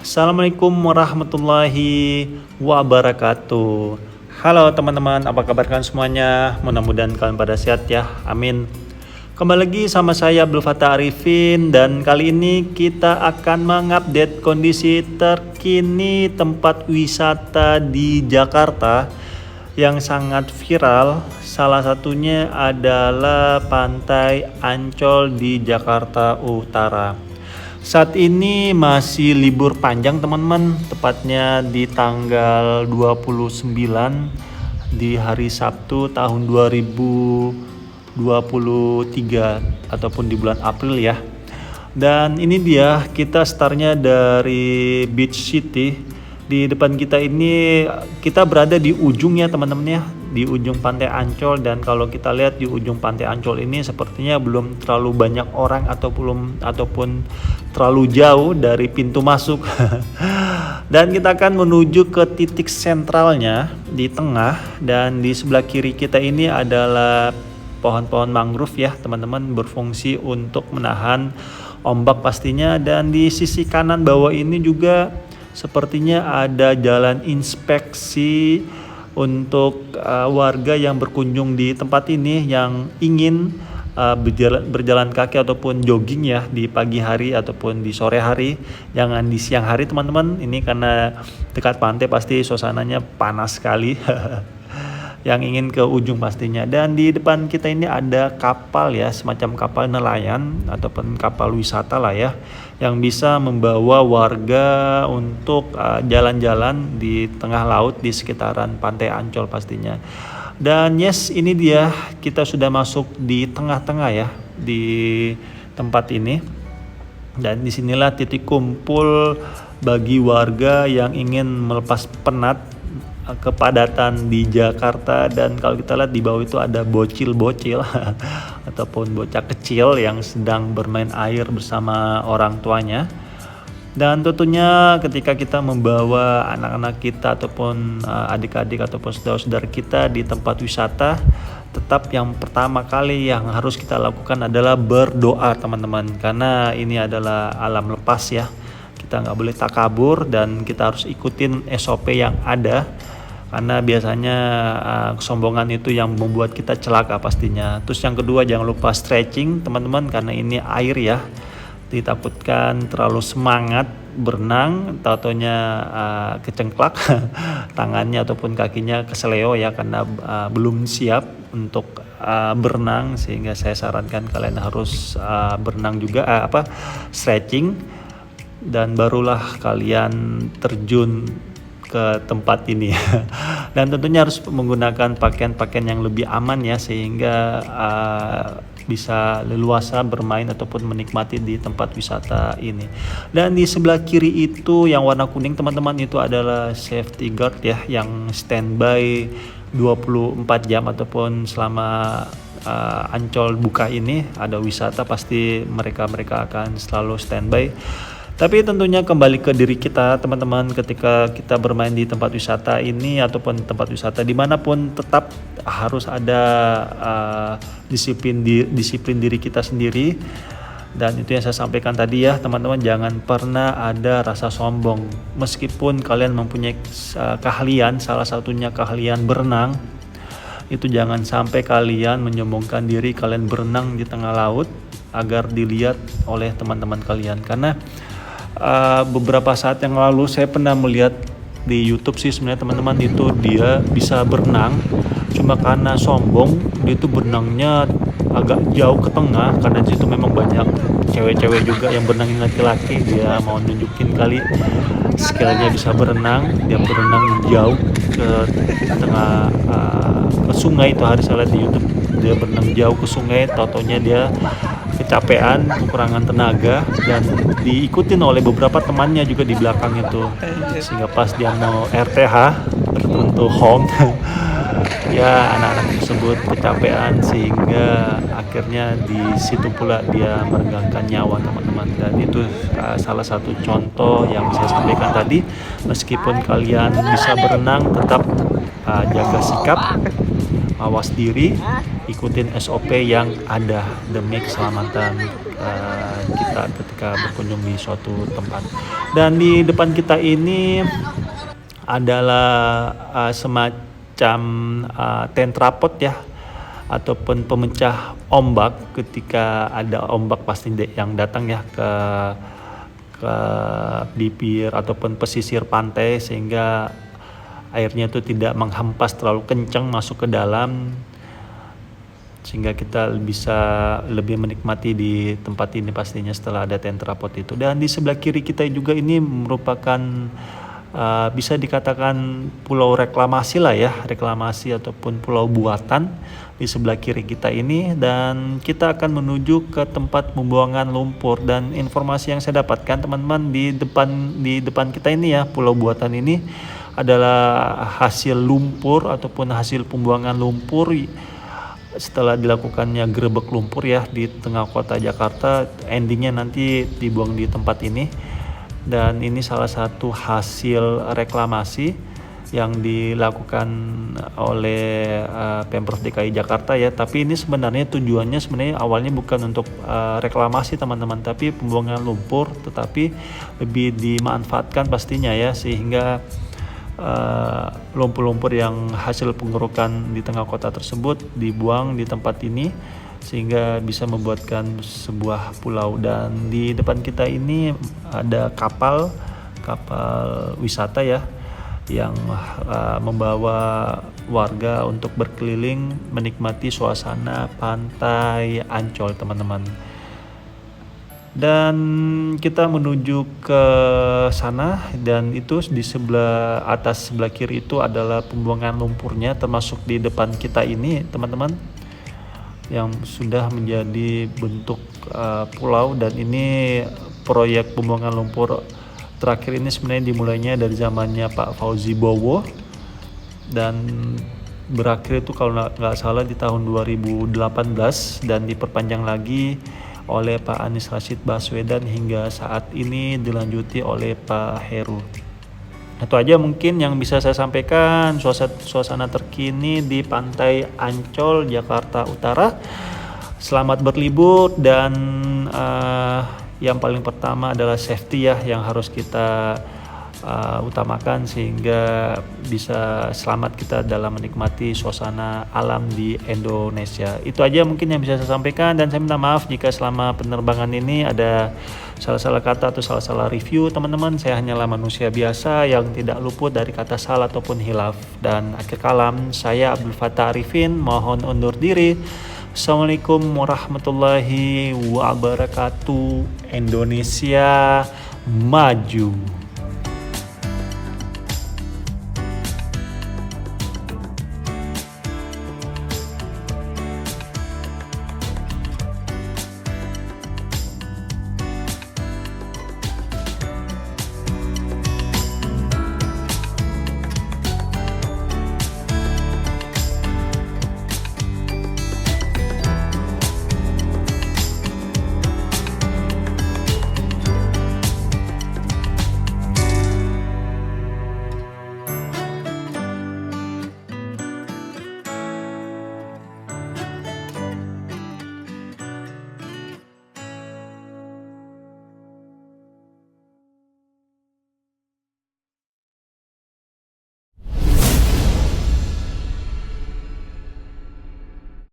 Assalamualaikum warahmatullahi wabarakatuh. Halo teman-teman, apa kabar kalian semuanya? Mudah-mudahan kalian pada sehat ya, amin. Kembali lagi sama saya Abdul Fattah Arifin, dan kali ini kita akan mengupdate kondisi terkini tempat wisata di Jakarta yang sangat viral. Salah satunya adalah Pantai Ancol di Jakarta Utara. Saat ini masih libur panjang teman-teman, tepatnya di tanggal 29 di hari Sabtu tahun 2023 ataupun di bulan April ya. Dan ini dia, kita startnya dari Beach City. Di depan kita ini kita berada di ujungnya teman-teman ya, di ujung Pantai Ancol. Dan kalau kita lihat di ujung Pantai Ancol ini sepertinya belum terlalu banyak orang ataupun terlalu jauh dari pintu masuk. Dan kita akan menuju ke titik sentralnya di tengah, dan di sebelah kiri kita ini adalah pohon-pohon mangrove ya teman-teman, berfungsi untuk menahan ombak pastinya. Dan di sisi kanan bawah ini juga sepertinya ada jalan inspeksi untuk warga yang berkunjung di tempat ini yang ingin berjalan kaki ataupun jogging ya di pagi hari ataupun di sore hari. Jangan di siang hari teman-teman, ini karena dekat pantai pasti suasananya panas sekali. Yang ingin ke ujung pastinya. Dan di depan kita ini ada kapal ya, semacam kapal nelayan ataupun kapal wisata lah ya, yang bisa membawa warga untuk jalan-jalan di tengah laut di sekitaran Pantai Ancol pastinya. Dan yes, ini dia, kita sudah masuk di tengah-tengah ya di tempat ini. Dan disinilah titik kumpul bagi warga yang ingin melepas penat kepadatan di Jakarta. Dan kalau kita lihat di bawah itu ada bocil-bocil ataupun bocah kecil yang sedang bermain air bersama orang tuanya. Dan tentunya ketika kita membawa anak-anak kita ataupun adik-adik ataupun saudara-saudara kita di tempat wisata, tetap yang pertama kali yang harus kita lakukan adalah berdoa teman-teman, karena ini adalah alam lepas ya. Kita nggak boleh takabur dan kita harus ikutin SOP yang ada, karena biasanya kesombongan itu yang membuat kita celaka pastinya. Terus yang kedua, jangan lupa stretching teman-teman, karena ini air ya, ditakutkan terlalu semangat berenang, taunya kecengklak tangannya ataupun kakinya keseleo ya, karena belum siap untuk berenang. Sehingga saya sarankan kalian harus berenang juga, stretching, dan barulah kalian terjun ke tempat ini. Dan tentunya harus menggunakan pakaian-pakaian yang lebih aman ya, sehingga bisa leluasa bermain ataupun menikmati di tempat wisata ini. Dan di sebelah kiri itu yang warna kuning teman-teman, itu adalah safety guard ya, yang standby 24 jam ataupun selama Ancol buka ini ada wisata, pasti mereka akan selalu standby. Tapi tentunya kembali ke diri kita teman-teman, ketika kita bermain di tempat wisata ini ataupun tempat wisata dimanapun, tetap harus ada disiplin diri kita sendiri. Dan itu yang saya sampaikan tadi ya teman-teman, jangan pernah ada rasa sombong. Meskipun kalian mempunyai keahlian, salah satunya keahlian berenang, itu jangan sampai kalian menyombongkan diri kalian berenang di tengah laut agar dilihat oleh teman-teman kalian. Karena beberapa saat yang lalu saya pernah melihat di YouTube sih sebenarnya teman-teman, itu dia bisa berenang, cuma karena sombong dia itu berenangnya agak jauh ke tengah, karena di situ memang banyak cewek-cewek juga yang berenangin laki-laki. Dia mau nunjukin kali skillnya bisa berenang, dia berenang jauh ke tengah ke sungai. Itu hari saya lihat di YouTube, dia berenang jauh ke sungai, taunya dia kecapean, kekurangan tenaga, dan diikutin oleh beberapa temannya juga di belakang itu. Sehingga pas dia mau RTH untuk home ya, anak-anak tersebut kecapean, sehingga akhirnya di situ pula dia meregangkan nyawa teman-teman. Dan itu salah satu contoh yang saya sampaikan tadi, meskipun kalian bisa berenang, tetap jaga sikap, awas diri, ikutin SOP yang ada demi keselamatan kita ketika berkunjung di suatu tempat. Dan di depan kita ini adalah semacam tentrapot ya, ataupun pemecah ombak ketika ada ombak pasti yang datang ya ke bibir ataupun pesisir pantai, sehingga airnya itu tidak menghempas terlalu kencang masuk ke dalam, sehingga kita bisa lebih menikmati di tempat ini pastinya setelah ada tentrapot itu. Dan di sebelah kiri kita juga ini merupakan bisa dikatakan pulau reklamasi lah ya, reklamasi ataupun pulau buatan di sebelah kiri kita ini. Dan kita akan menuju ke tempat pembuangan lumpur, dan informasi yang saya dapatkan teman-teman, di depan kita ini ya, pulau buatan ini adalah hasil lumpur ataupun hasil pembuangan lumpur setelah dilakukannya gerebek lumpur ya di tengah kota Jakarta. Endingnya nanti dibuang di tempat ini, dan ini salah satu hasil reklamasi yang dilakukan oleh Pemprov DKI Jakarta ya. Tapi ini sebenarnya tujuannya awalnya bukan untuk reklamasi teman-teman, tapi pembuangan lumpur, tetapi lebih dimanfaatkan pastinya ya, sehingga lumpur-lumpur yang hasil pengerukan di tengah kota tersebut dibuang di tempat ini, sehingga bisa membuatkan sebuah pulau. Dan di depan kita ini ada kapal wisata ya, yang membawa warga untuk berkeliling menikmati suasana pantai Ancol teman-teman. Dan kita menuju ke sana, dan itu di sebelah atas sebelah kiri itu adalah pembuangan lumpurnya, termasuk di depan kita ini teman-teman, yang sudah menjadi bentuk pulau. Dan ini proyek pembuangan lumpur terakhir ini sebenarnya dimulainya dari zamannya Pak Fauzi Bowo, dan berakhir itu kalau nggak salah di tahun 2018, dan diperpanjang lagi oleh Pak Anies Rashid Baswedan hingga saat ini dilanjuti oleh Pak Heru. Itu aja mungkin yang bisa saya sampaikan, suasana terkini di Pantai Ancol, Jakarta Utara. Selamat berlibur, dan yang paling pertama adalah safety ya, yang harus kita utamakan sehingga bisa selamat kita dalam menikmati suasana alam di Indonesia. Itu aja mungkin yang bisa saya sampaikan, dan saya minta maaf jika selama penerbangan ini ada salah-salah kata atau salah-salah review teman-teman. Saya hanyalah manusia biasa yang tidak luput dari kata salah ataupun hilaf. Dan akhir kalam, saya Abdul Fattah Arifin mohon undur diri. Assalamualaikum warahmatullahi wabarakatuh. Indonesia maju.